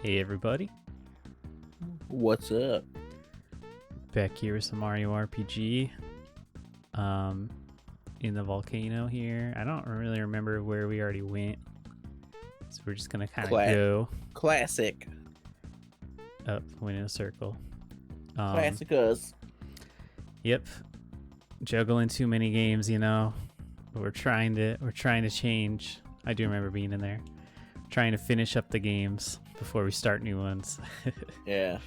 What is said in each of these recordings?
Hey everybody, What's up? back here with some Mario RPG. In the volcano here. I don't really remember where we already went, so we're just gonna kind of go Classic. up, went in a circle. Classic us. Yep, juggling too many games, you know. But we're trying to change. I do remember being in there, trying to finish up the games before we start new ones. Yeah.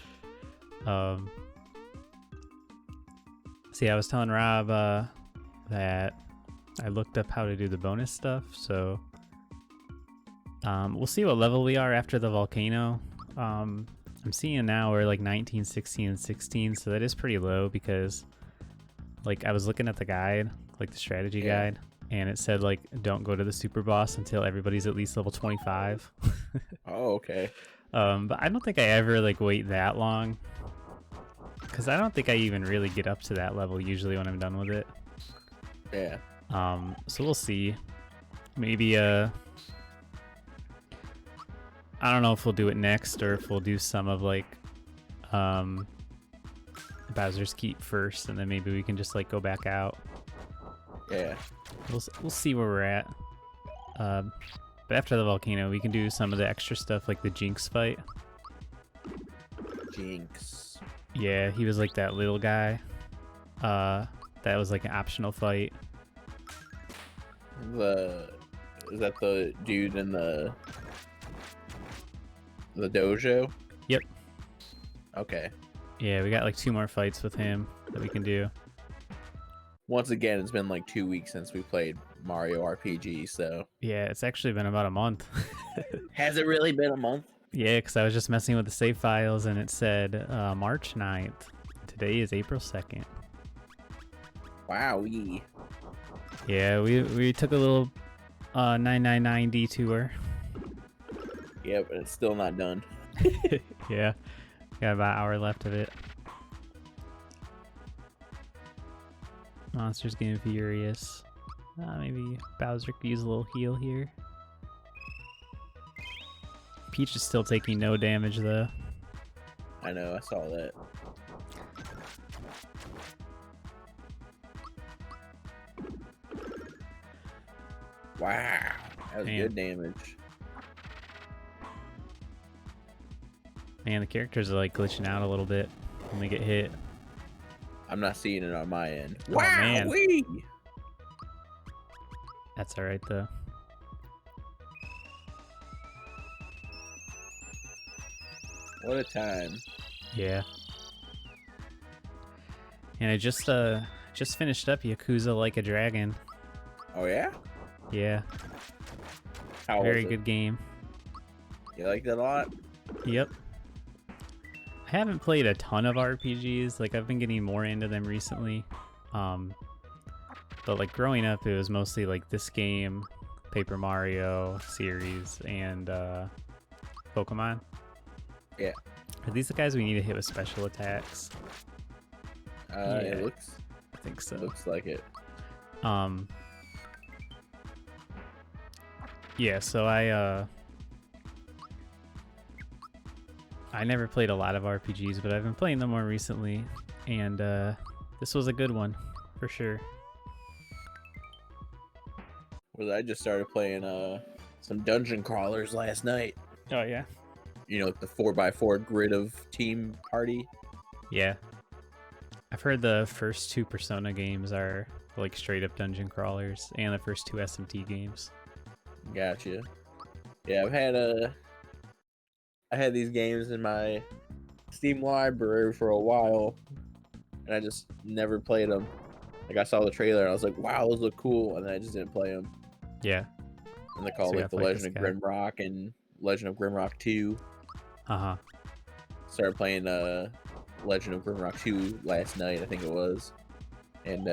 See, I was telling Rob that I looked up how to do the bonus stuff, so we'll see what level we are after the volcano. I'm seeing now we're like 19, 16, and 16, so that is pretty low because like I was looking at the guide, like the strategy guide, and it said like don't go to the super boss until everybody's at least level 25. Oh, okay. But I don't think I ever like wait that long because I don't think I even really get up to that level usually when I'm done with it. Yeah. So we'll see. Maybe I don't know if we'll do it next or if we'll do some of like Bowser's Keep first, and then maybe we can just like go back out. Yeah. We'll see where we're at. But after the volcano, we can do some of the extra stuff like the Jinx fight. Jinx. Yeah, he was like that little guy. That was like an optional fight. Is that the dude in the dojo? Yep. Okay. Yeah, we got like 2 more fights with him that we can do. Once again, it's been like 2 weeks since we played Mario RPG, so. Yeah, it's actually been about a month. Has it really been a month? Yeah, because I was just messing with the save files and it said March 9th. Today is April 2nd. Wow. Yeah, we took a little 999 detour. Yeah, but it's still not done. Yeah, got about an hour left of it. Monster's getting furious. Maybe Bowser could use a little heal here. Peach is still taking no damage though. I know, I saw that. Wow. That was good damage. Man, the characters are like glitching out a little bit when they get hit. I'm not seeing it on my end. Oh, man. Wee! That's alright though. What a time. Yeah. And I just finished up Yakuza Like a Dragon. Oh yeah? Yeah. How Very was it? good game. You liked it a lot? Yep. I haven't played a ton of RPGs. Like I've been getting more into them recently. But like growing up, it was mostly like this game, Paper Mario series, and Pokemon. Yeah. Are these the guys we need to hit with special attacks? It looks I think so. looks like it. Yeah, so I never played a lot of RPGs, but I've been playing them more recently, and this was a good one for sure. Well, I just started playing some dungeon crawlers last night. Oh yeah. You know, the 4x4 grid of team party. Yeah. I've heard the first 2 Persona games are like straight up dungeon crawlers, and the first 2 SMT games. Gotcha. Yeah, I had these games in my Steam library for a while, and I just never played them. Like I saw the trailer, and I was like, "Wow, those look cool," and then I just didn't play them. Yeah. And they call So you like gotta the fight Legend of this guy. Grimrock and Legend of Grimrock 2. Uh-huh. Started playing Legend of Grimrock 2 last night, I think it was. And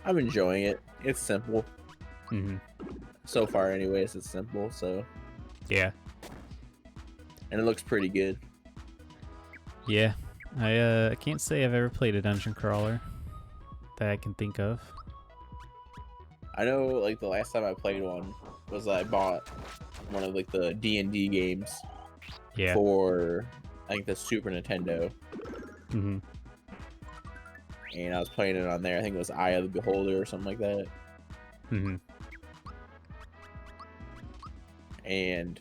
I'm enjoying it. It's simple. Mm-hmm. So far anyways, it's simple, so Yeah. and it looks pretty good. Yeah. I can't say I've ever played a dungeon crawler that I can think of. I know like the last time I played one was I bought one of like the D&D games Yeah. for I think the Super Nintendo, Hmm. and I was playing it on there. I think it was Eye of the Beholder or something like that. Hmm. And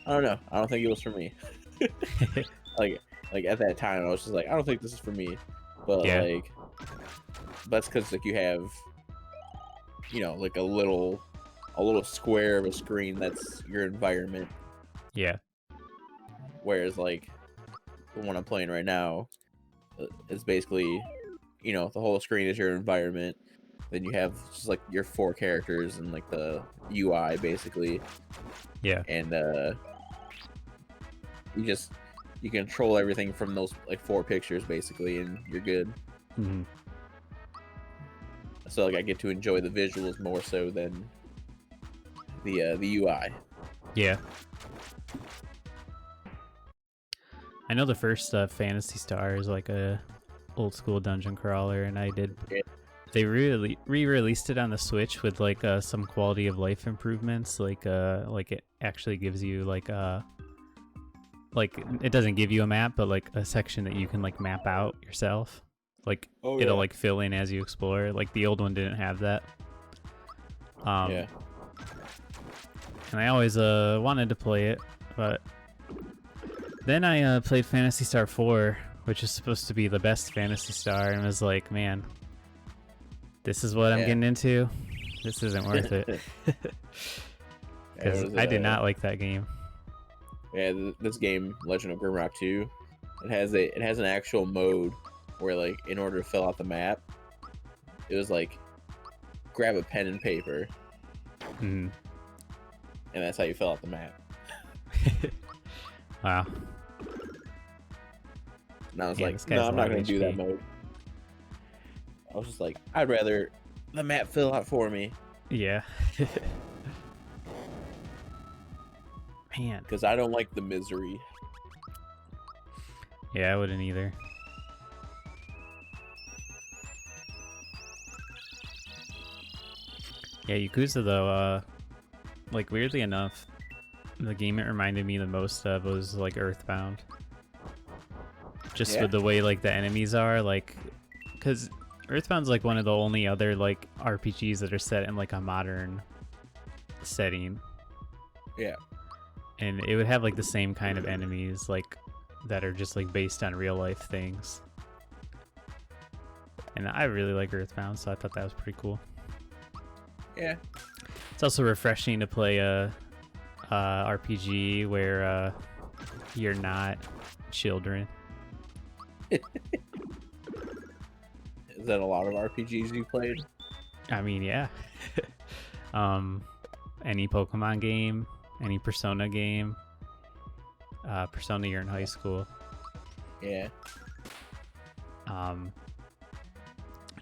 I don't know. I don't think it was for me. like like at that time, I was just like, I don't think this is for me. But Yeah. like, that's because like you have, like a little square of a screen that's your environment. Yeah. Whereas like the one I'm playing right now is basically, the whole screen is your environment. Then you have just like your 4 characters and like the UI basically, Yeah. and you control everything from those like 4 pictures basically, and you're good. Hmm. So like I get to enjoy the visuals more so than the UI. Yeah. I know the first Fantasy Star is like a old school dungeon crawler, and Yeah. they really re-released it on the Switch with like some quality of life improvements. Like it actually gives you like it doesn't give you a map, but like a section that you can like map out yourself. Like Oh it'll yeah. like fill in as you explore. Like the old one didn't have that. Yeah. And I always wanted to play it, but then I played Phantasy Star 4, which is supposed to be the best Phantasy Star, and was like, man, this is what I'm Yeah. getting into. This isn't worth it. Yeah, Because I did not like that game. Yeah, this game, Legend of Grimrock 2, it has an actual mode where like in order to fill out the map, it was like grab a pen and paper, Mm. and that's how you fill out the map. Wow. And I was Yeah, like, this no, guy's I'm a not lot gonna of do that HP. mode. I was just like, I'd rather the map fill out for me, Yeah. Man. because I don't like the misery. Yeah, I wouldn't either. Yeah, Yakuza though, like weirdly enough, the game it reminded me the most of was like Earthbound. Just Yeah. with the way like the enemies are, like, because Earthbound's like one of the only other like RPGs that are set in like a modern setting, Yeah. and it would have like the same kind of enemies like that are just like based on real life things. And I really like Earthbound, so I thought that was pretty cool. Yeah. It's also refreshing to play a RPG where you're not children. Is that a lot of RPGs you played? I mean, yeah. Any Pokemon game, any Persona game. Persona, you're in high school. Yeah.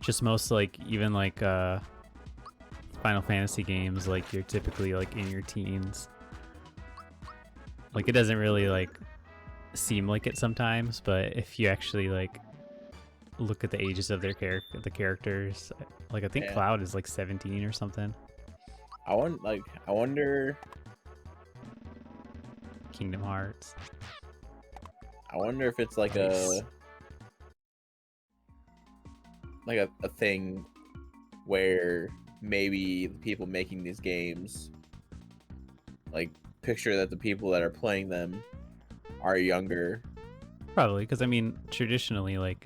Just most like even like Final Fantasy games, like you're typically like in your teens. Like it doesn't really like seem like it sometimes, but if you actually like look at the ages of the characters, like I think Yeah. Cloud is like 17 or something. I wonder Kingdom Hearts. if it's like Nice. a thing where maybe the people making these games like picture that the people that are playing them are younger. Probably, because I mean, traditionally, like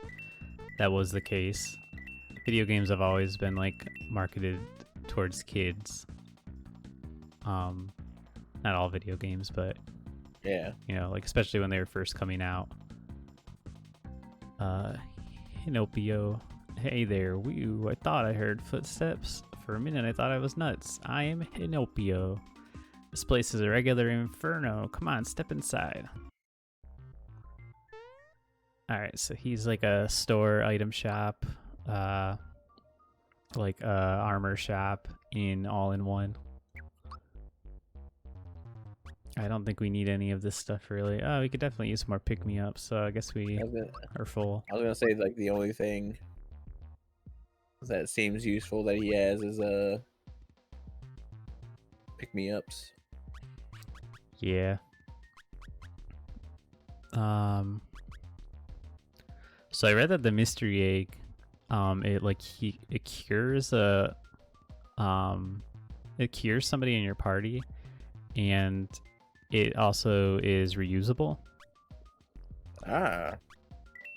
that was the case. Video games have always been like marketed towards kids. Not all video games, but Yeah. like especially when they were first coming out. Hinopio. Hey there, woo. I thought I heard footsteps. For a minute, I thought I was nuts. I am Hinopio. This place is a regular inferno. Come on, step inside. Alright, so he's like a store item shop, like armor shop in all-in-one. I don't think we need any of this stuff really. Oh, we could definitely use more pick-me-ups, so I guess we are full. I was gonna say like the only thing that seems useful that he has is pick me ups. Yeah. Um. So I read that the mystery egg, it cures it cures somebody in your party, and it also is reusable. Ah.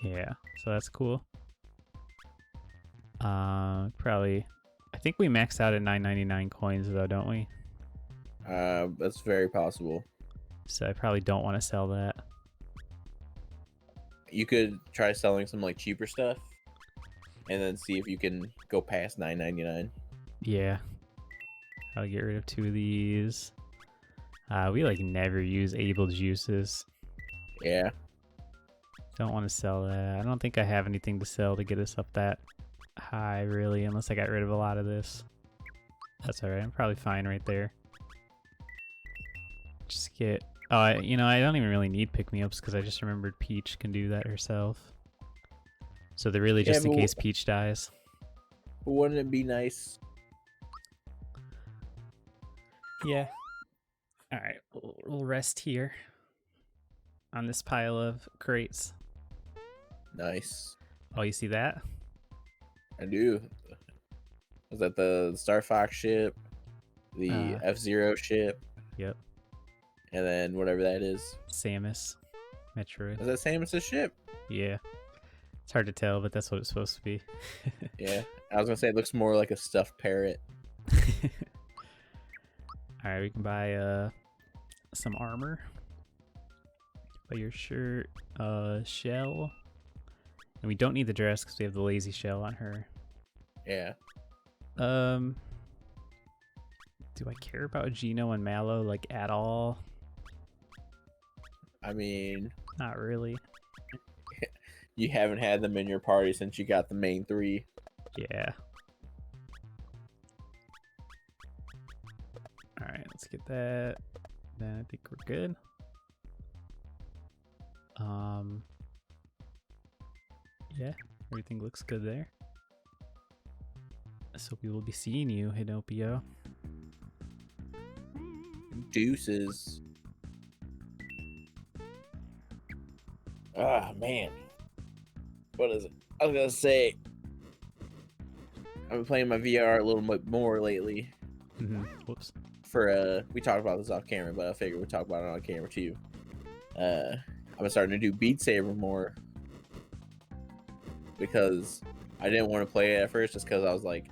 Yeah, so that's cool. Probably. I think we maxed out at 9.99 coins though, don't we? That's very possible. So I probably don't want to sell that. You could try selling some like cheaper stuff, and then see if you can go past 9.99. Yeah. I'll get rid of 2 of these. We like never use able juices. Yeah. Don't want to sell that. I don't think I have anything to sell to get us up that high, really, unless I got rid of a lot of this. That's alright. I'm probably fine right there. Just get... Oh, I don't even really need pick-me-ups because I just remembered Peach can do that herself. So they're really just in case Peach dies. Wouldn't it be nice? Yeah. Alright, we'll rest here on this pile of crates. Nice. Oh, you see that? I do. Was that the Star Fox ship? The F-Zero ship? Yep. And then whatever that is. Samus. Metroid. Is that Samus' ship? Yeah. It's hard to tell, but that's what it's supposed to be. Yeah. I was gonna say it looks more like a stuffed parrot. Alright, we can buy some armor. Buy your shirt, shell. And we don't need the dress because we have the lazy shell on her. Yeah. Do I care about Geno and Mallow like at all? I mean, Not really. you haven't had them in your party since you got the main 3. Yeah. Alright, let's get that. Then I think we're good. Yeah, everything looks good there. So we will be seeing you, Hinopio. Deuces. Ah, man. What is it? I was gonna say, I've been playing my VR a little bit more lately. Whoops. We talked about this off camera, but I figured we'd talk about it on camera too. I've been starting to do Beat Saber more because I didn't want to play it at first, just because I was like,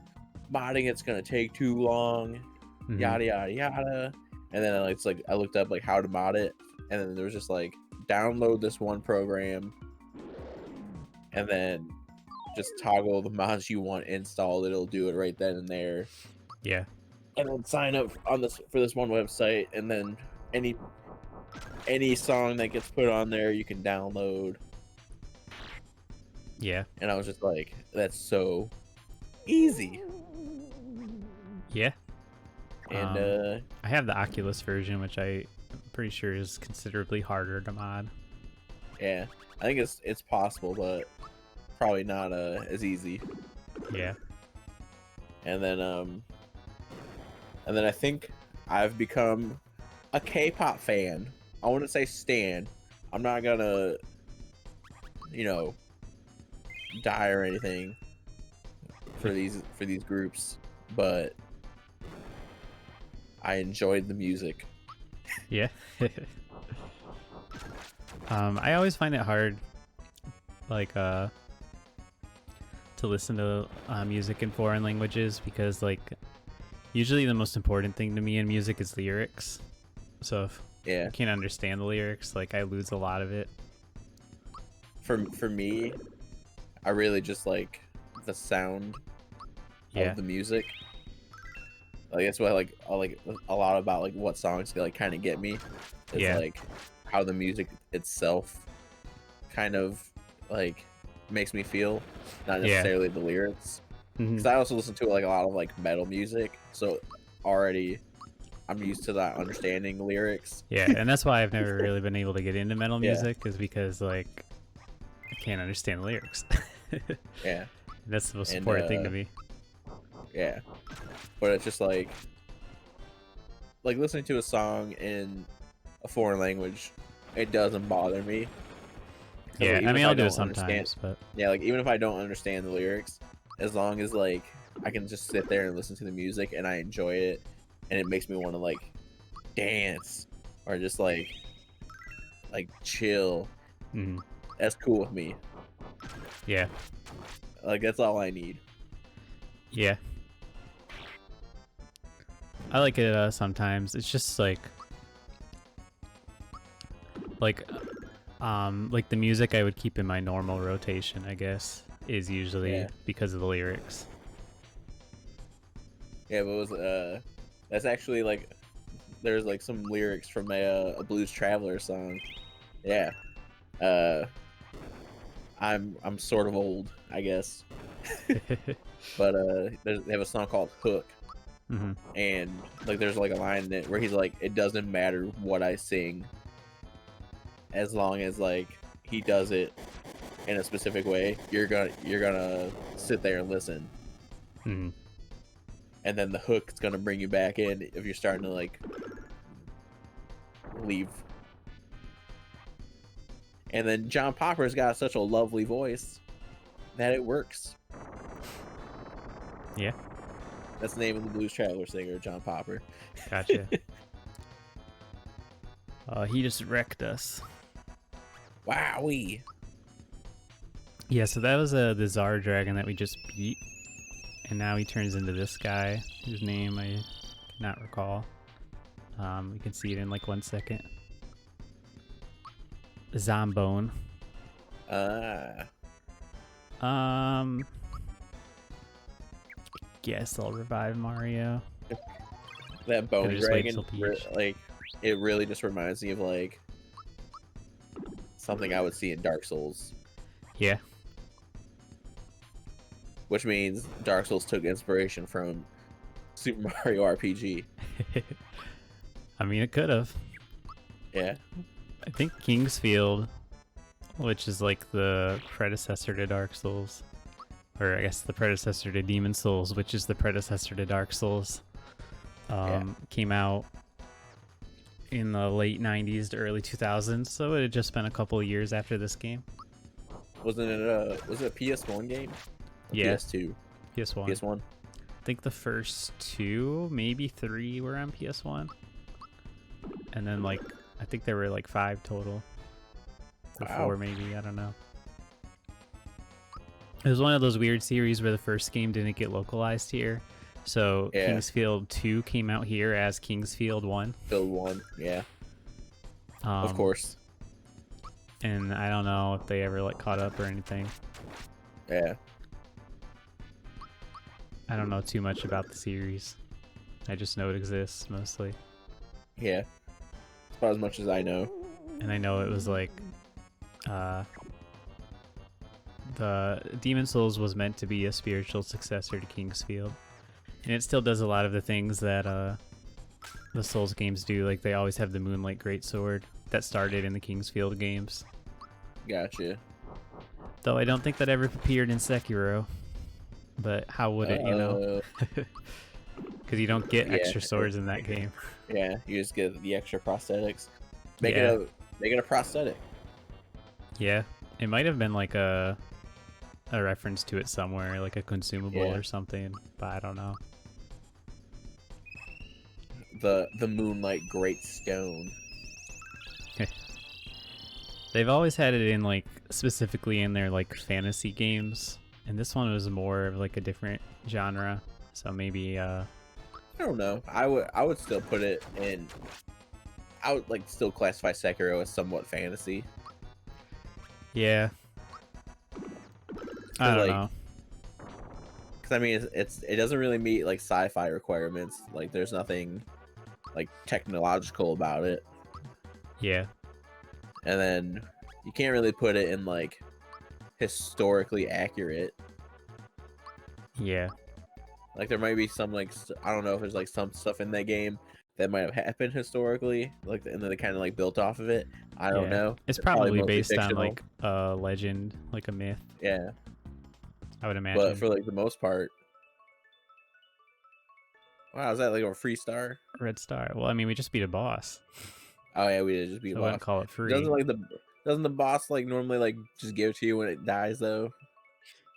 modding it's gonna take too long, yada yada yada. And then I looked up like how to mod it, and then there was just like, download this one program, and then just toggle the mods you want installed. It'll do it right then and there. Yeah. And then sign up on for this one website, and then any song that gets put on there you can download. Yeah. And I was just like, that's so easy. Yeah. And I have the Oculus version, which I'm pretty sure is considerably harder to mod. Yeah, I think it's possible, but probably not as easy. Yeah. And then I think I've become a K-pop fan. I want to say stan. I'm not gonna, die or anything for these groups, but I enjoyed the music. Yeah. I always find it hard, like, to listen to music in foreign languages because, like, usually the most important thing to me in music is lyrics. So if I can't understand the lyrics, like, I lose a lot of it. For me, I really just like the sound of the music. Like that's what I like a lot about like what songs like kind of get me. Is like how the music itself kind of like makes me feel, not necessarily the lyrics. Because I also listen to like a lot of like metal music, so already I'm used to that understanding the lyrics. Yeah, and that's why I've never really been able to get into metal music, is because like I can't understand the lyrics. Yeah, that's the most important thing to me. Yeah, but it's just like listening to a song in a foreign language, it doesn't bother me. 'Cause, Yeah, like, I even mean, if I'll I do it don't understand, sometimes, but yeah, like even if I don't understand the lyrics, as long as like I can just sit there and listen to the music and I enjoy it, and it makes me want to like dance or just like chill. mm, That's cool with me. yeah, Like that's all I need. yeah. I like it sometimes. It's just like like the music I would keep in my normal rotation, I guess, is usually Yeah, because of the lyrics. yeah. But it was that's actually like there's like some lyrics from a Blues Traveler song. Yeah. Uh, I'm sort of old, I guess, but they have a song called Hook, hmm and like there's like a line in it where he's like, "It doesn't matter what I sing, as long as like he does it in a specific way. You're gonna sit there and listen, hmm and then the hook's gonna bring you back in if you're starting to like leave." And then John Popper's got such a lovely voice that it works. Yeah, That's the name of the Blues Traveler singer, John Popper. gotcha. He just wrecked us. Wowee. Yeah, so that was the Czar Dragon that we just beat, and now he turns into this guy whose name I cannot recall. We can see it in like 1 second. Zombone. Ah. Guess I'll revive Mario. That Gotta bone just wait dragon, till Peach. like, it really just reminds me of like something I would see in Dark Souls, Yeah. which means Dark Souls took inspiration from Super Mario RPG. I mean, it could have. Yeah, I think Kingsfield, which is like the predecessor to Dark Souls, or I guess the predecessor to Demon Souls, which is the predecessor to Dark Souls, came out in the late 90s to early 2000s, so it had just been a couple of years after this game. was it a PS1 game? Or Yeah. PS2. PS1. PS1. I think the first 2, maybe 3 were on PS1. And then like, I think there were like 5 total. Or Wow. 4 maybe, I don't know. It was one of those weird series where the first game didn't get localized here. So Yeah. Kingsfield 2 came out here as Kingsfield 1. Build 1. Yeah, of course. And I don't know if they ever like caught up or anything. Yeah. I don't know too much about the series. I just know it exists mostly. Yeah. It's about as much as I know. And I know it was like the Demon Souls was meant to be a spiritual successor to Kingsfield. And it still does a lot of the things that the Souls games do. Like they always have the Moonlight Greatsword that started in the Kingsfield games. Gotcha. Though I don't think that ever appeared in Sekiro. But how would it, you know? Because you don't get Yeah. extra swords in that game. Yeah, you just get the extra prosthetics. Make Yeah. it a prosthetic. Yeah, it might have been like a reference to it somewhere, like a consumable Yeah. or something, but I don't know. The Moonlight Great Stone. They've always had it in like specifically in their like fantasy games, and this one was more of like a different genre. So maybe I don't know. I would still put it in. I would like still classify Sekiro as somewhat fantasy. yeah. I don't like, know. Because I mean, it doesn't really meet like sci-fi requirements. Like, there's nothing like technological about it, Yeah. and then you can't really put it in like historically accurate. Yeah. Like, there might be some like I don't know if there's like some stuff in that game that might have happened historically, like, and then they kind of like built off of it. I don't know. It's probably mostly based on fictional. like a legend, like a myth, Yeah, I would imagine. but for like the most part, wow, is that like a free star? Red Star. Well, I mean, we just beat a boss. Oh yeah, we did just beat So I a wouldn't boss. call it free. Doesn't the boss like normally like just give it to you when it dies though?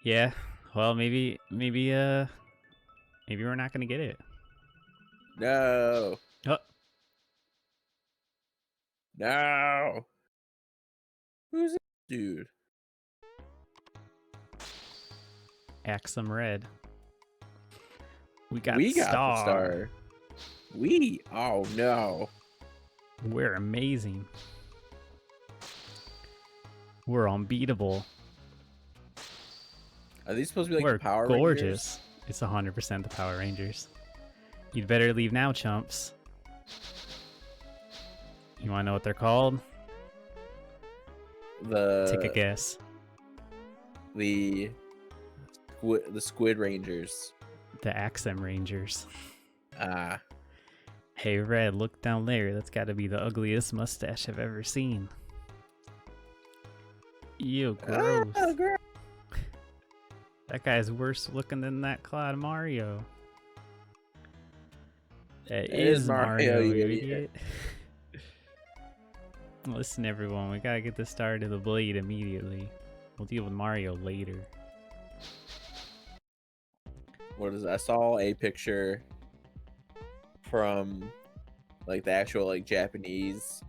Yeah. Well, maybe we're not gonna get it. No, Oh, no. Who's this dude? Axum Red. We got We the got the star. star. Oh no. We're amazing. We're unbeatable. Are these supposed to be like We're the Power Rangers? gorgeous. It's 100% the Power Rangers. You'd better leave now, chumps. You want to know what they're called? Take a guess. The Squid Rangers. The Axum Rangers. Ah. Hey, Red, look down there. That's got to be the ugliest mustache I've ever seen. Ew, gross. Oh, gross. That guy's worse looking than that Cloud Mario. That is Mario, you idiot. Listen, everyone, we gotta get the star to the blade immediately. We'll deal with Mario later. What is it? I saw a picture from like the actual like Japanese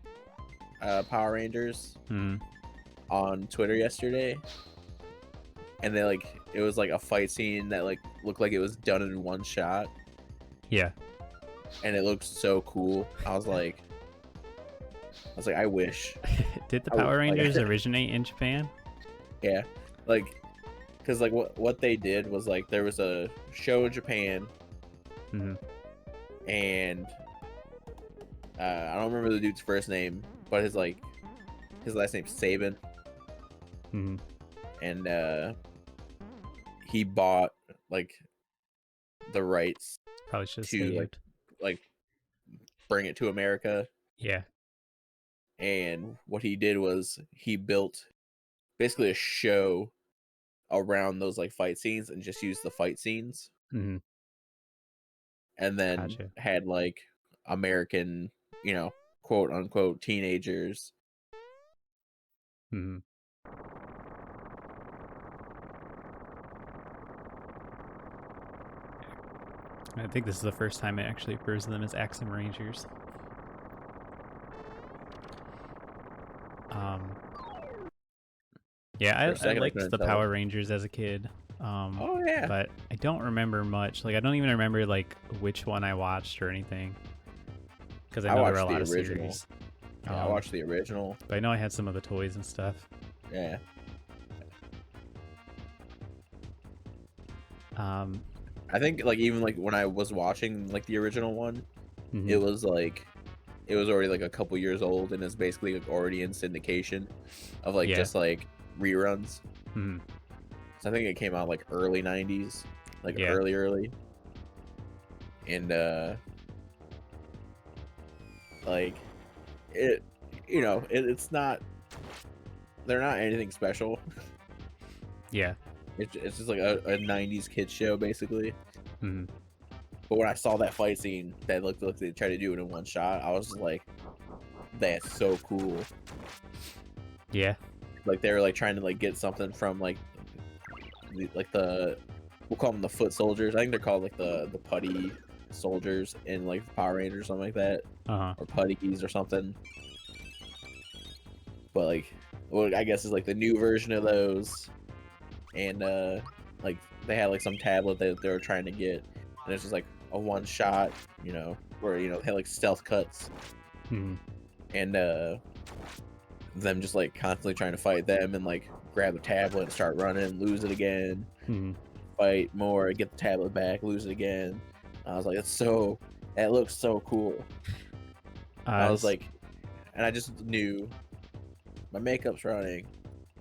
Power Rangers on Twitter yesterday, and they like it was like a fight scene that like looked like it was done in one shot. Yeah. And it looked so cool. I was like, I wish. Did the Power Rangers originate in Japan? Yeah, like, cause like what they did was like there was a show in Japan, and I don't remember the dude's first name, but his last name's Saban, and he bought like the rights probably should to like bring it to America. Yeah. And what he did was he built basically a show around those like fight scenes and just used the fight scenes. And then had like American, you know, quote unquote teenagers. I think this is the first time it actually refers to them as Axum Rangers. Yeah, I liked the Power Rangers as a kid. Oh yeah. But I don't remember much. Like I don't even remember like which one I watched or anything. Because I know there were a lot of series. Yeah, I watched the original. But I know I had some of the toys and stuff. Yeah. I think like even like when I was watching like the original one, it was already like a couple years old and it's basically like already in syndication of like just like reruns. So I think it came out like early 90s, like early. And like it, you know, it's not, they're not anything special. Yeah. It's just like a 90s kids show basically. But when I saw that fight scene that looked like they tried to do it in one shot, I was just like, that's so cool. Yeah. Like they were like trying to like get something from like the we'll call them the foot soldiers. I think they're called like the putty soldiers in like the Power Rangers or something like that. Or putties or something. But like, well, I guess it's like the new version of those. And like they had like some tablet that they were trying to get, and it's just like a one shot, you know, where you know they had like stealth cuts, and them just like constantly trying to fight them and like grab the tablet and start running, lose it again, fight more, get the tablet back, lose it again. I was like, that looks so cool. I was like, and I just knew my makeup's running.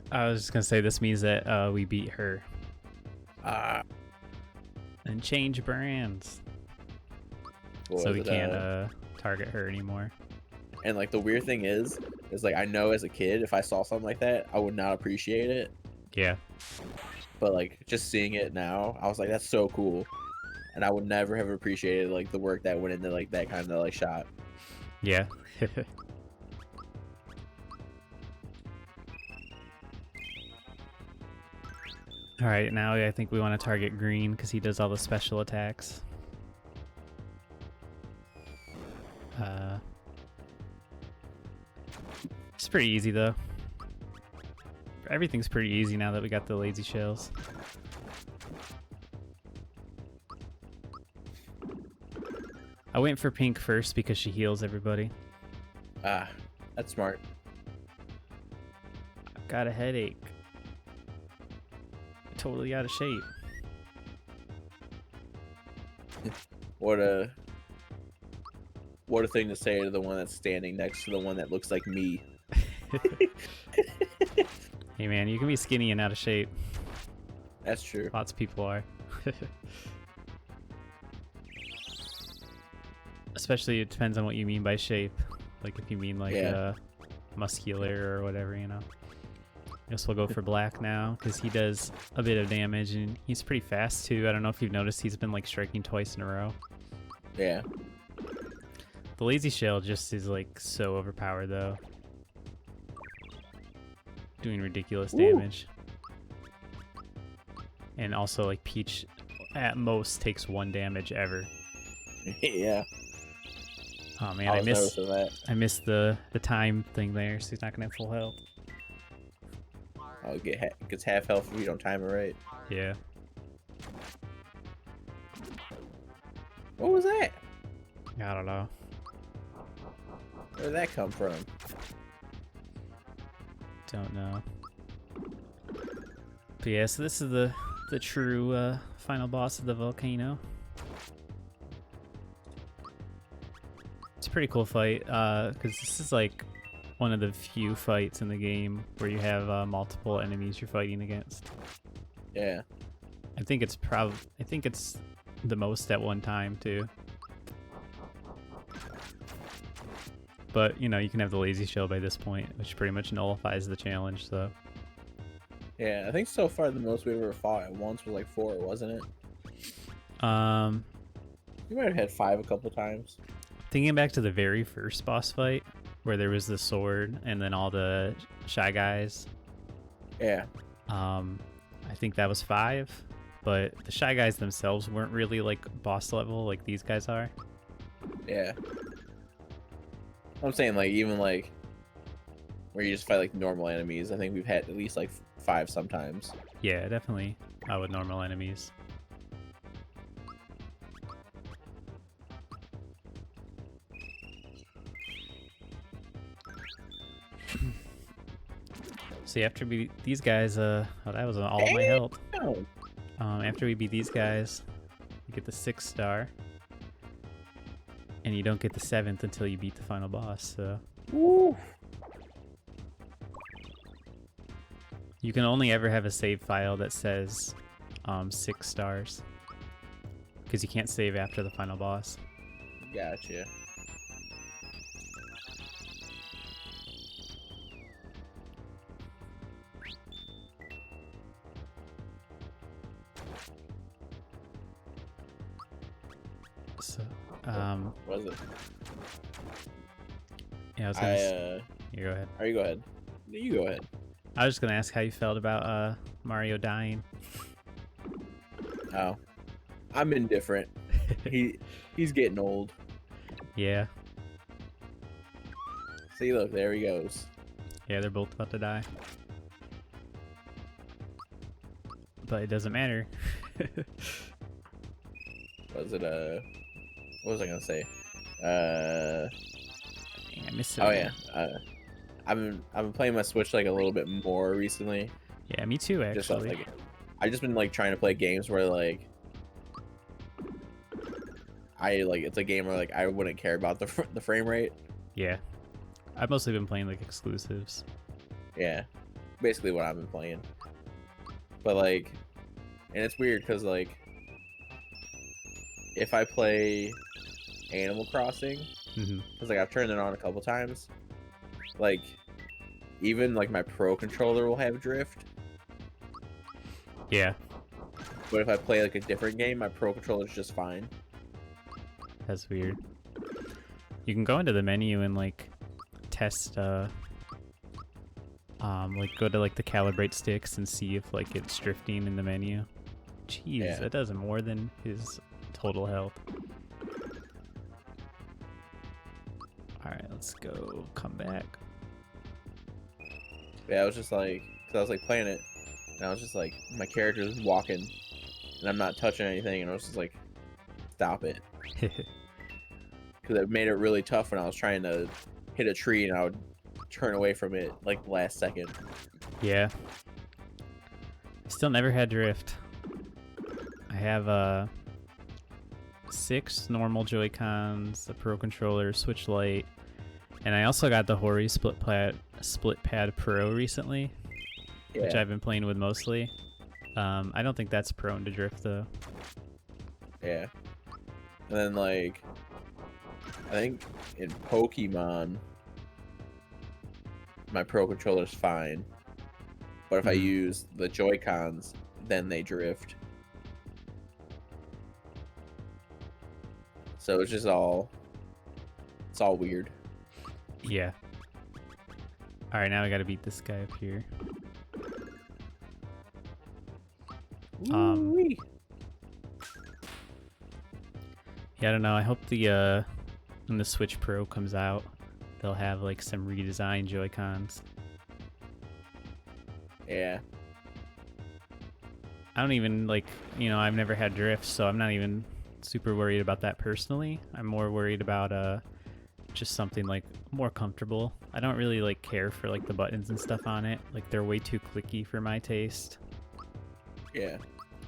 I was just gonna say this means that we beat her. And change brands. So we can't target her anymore. And like the weird thing is like I know as a kid if I saw something like that I would not appreciate it. Yeah. But like just seeing it now, I was like, that's so cool. And I would never have appreciated like the work that went into like that kind of like shot. Yeah. All right, now I think we want to target green because he does all the special attacks. It's pretty easy though. Everything's pretty easy now that we got the lazy shells. I went for pink first because she heals everybody. Ah, that's smart. I've got a headache. Totally out of shape. What a thing to say to the one that's standing next to the one that looks like me. Hey man, you can be skinny and out of shape. That's true. Lots of people are. Especially it depends on what you mean by shape. Like if you mean like muscular or whatever, you know. I guess we'll go for black now because he does a bit of damage and he's pretty fast too. I don't know if you've noticed he's been like striking twice in a row. Yeah. The lazy shell just is like so overpowered though. Doing ridiculous damage. And also like Peach at most takes 1 damage ever. Yeah. Oh man, I missed the time thing there, so he's not gonna have full health. Oh, gets half health if you don't time it right. Yeah. What was that? I don't know. Where did that come from? Don't know. But yeah, so this is the true final boss of the volcano. It's a pretty cool fight, because this is like one of the few fights in the game where you have multiple enemies you're fighting against. Yeah. I think it's the most at one time too. But you know, you can have the lazy shell by this point, which pretty much nullifies the challenge. So. Yeah, I think so far the most we've ever fought at once was like 4, wasn't it? You might have had 5 a couple times. Thinking back to the very first boss fight, where there was the sword and then all the Shy Guys. Yeah. I think that was 5, but the Shy Guys themselves weren't really like boss level like these guys are. Yeah. I'm saying like even like where you just fight like normal enemies, I think we've had at least like 5 sometimes. Yeah, definitely. With normal enemies. See, after we beat these guys, oh, that was all my health. After we beat these guys, you get the 6th star, and you don't get the 7th until you beat the final boss. So, woo. You can only ever have a save file that says 6 stars, because you can't save after the final boss. Gotcha. So, was it? Yeah, I was gonna you go ahead. Or you go ahead. You go ahead. I was just gonna ask how you felt about Mario dying. Oh, I'm indifferent. He's getting old. Yeah. See, look, there he goes. Yeah, they're both about to die. But it doesn't matter. Was it what was I gonna say? Dang, I missed it. Oh yeah. I've been playing my Switch like a little bit more recently. Yeah, me too, actually. Just, like, I've just been like trying to play games where like it's a game where like I wouldn't care about the frame rate. Yeah, I've mostly been playing like exclusives. Yeah, basically what I've been playing. But like, and it's weird because like if I play Animal Crossing, because like I've turned it on a couple times, like even like my Pro controller will have drift. Yeah. But if I play like a different game, my Pro controller's just fine. That's weird. You can go into the menu and like test Like go to like the calibrate sticks and see if like it's drifting in the menu. Jeez, Yeah. that does more than his total health. Alright, let's go. Come back. Yeah, I was just like, cause I was like playing it, and I was just like, my character's walking, and I'm not touching anything, and I was just like, stop it, because it made it really tough when I was trying to hit a tree, and I would turn away from it like the last second. Yeah. Still never had drift. I have 6 normal Joy-Cons, a Pro Controller, Switch Lite, and I also got the Hori Split Pad Pro recently, which Yeah. I've been playing with mostly. I don't think that's prone to drift though. Yeah. And then like, I think in Pokemon, my Pro Controller's fine, but if I use the Joy-Cons, then they drift. So it's all weird. Yeah. Alright, now I gotta beat this guy up here. Woo-wee. Yeah, I don't know. I hope the when the Switch Pro comes out, they'll have like some redesigned Joy-Cons. Yeah. I don't even like, I've never had drift, so I'm not even super worried about that personally. I'm more worried about just something like more comfortable. I don't really like care for like the buttons and stuff on it. Like they're way too clicky for my taste. Yeah.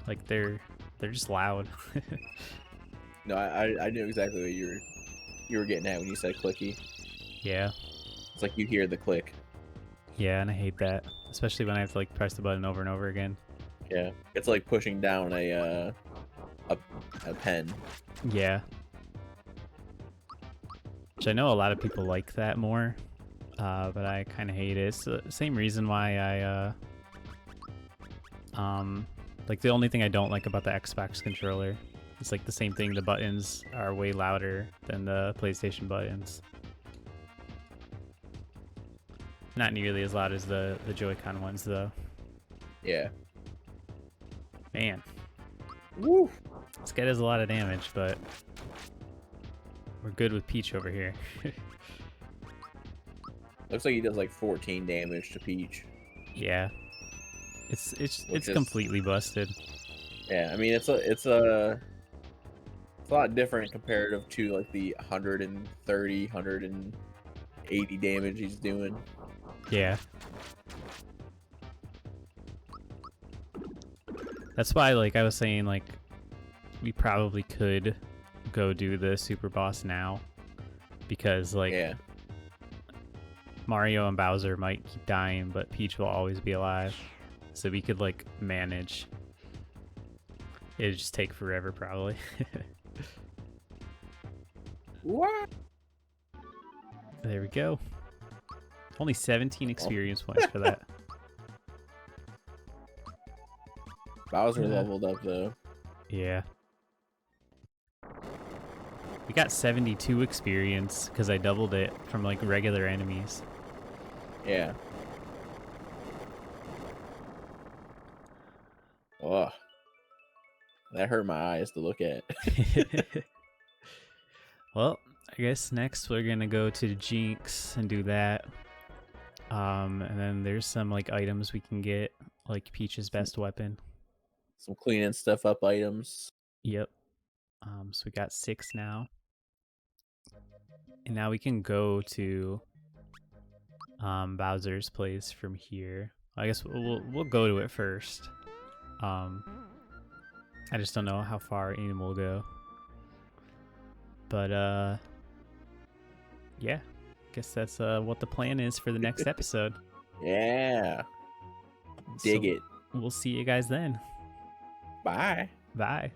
Like they're just loud. No, I knew exactly what you were getting at when you said clicky. Yeah. It's like you hear the click. Yeah, and I hate that, especially when I have to like press the button over and over again. Yeah. It's like pushing down a pen. Yeah. Which I know a lot of people like that more, but I kind of hate it. It's the same reason why like the only thing I don't like about the Xbox controller is like the same thing. The buttons are way louder than the PlayStation buttons. Not nearly as loud as the Joy-Con ones though. Yeah. Man. Woo. This guy does a lot of damage, but we're good with Peach over here. Looks like he does like 14 damage to Peach. Yeah. It's completely busted. Yeah, I mean it's a lot different comparative to like the 130, 180 damage he's doing. Yeah. That's why, like, I was saying, like, we probably could go do the super boss now. Because, like, Yeah. Mario and Bowser might keep dying, but Peach will always be alive. So we could, like, manage. It'd just take forever, probably. What? There we go. Only 17 experience points for that. Bowser leveled up though. Yeah. We got 72 experience because I doubled it from like regular enemies. Yeah. Oh, that hurt my eyes to look at. Well, I guess next we're gonna go to Jinx and do that. And then there's some like items we can get, like Peach's best weapon. Some cleaning stuff up items. Yep. So we got 6 now. And now we can go to Bowser's place from here. I guess we'll go to it first. I just don't know how far Aim will go. But yeah, guess that's what the plan is for the next episode. Yeah. Dig it. We'll see you guys then. Bye. Bye.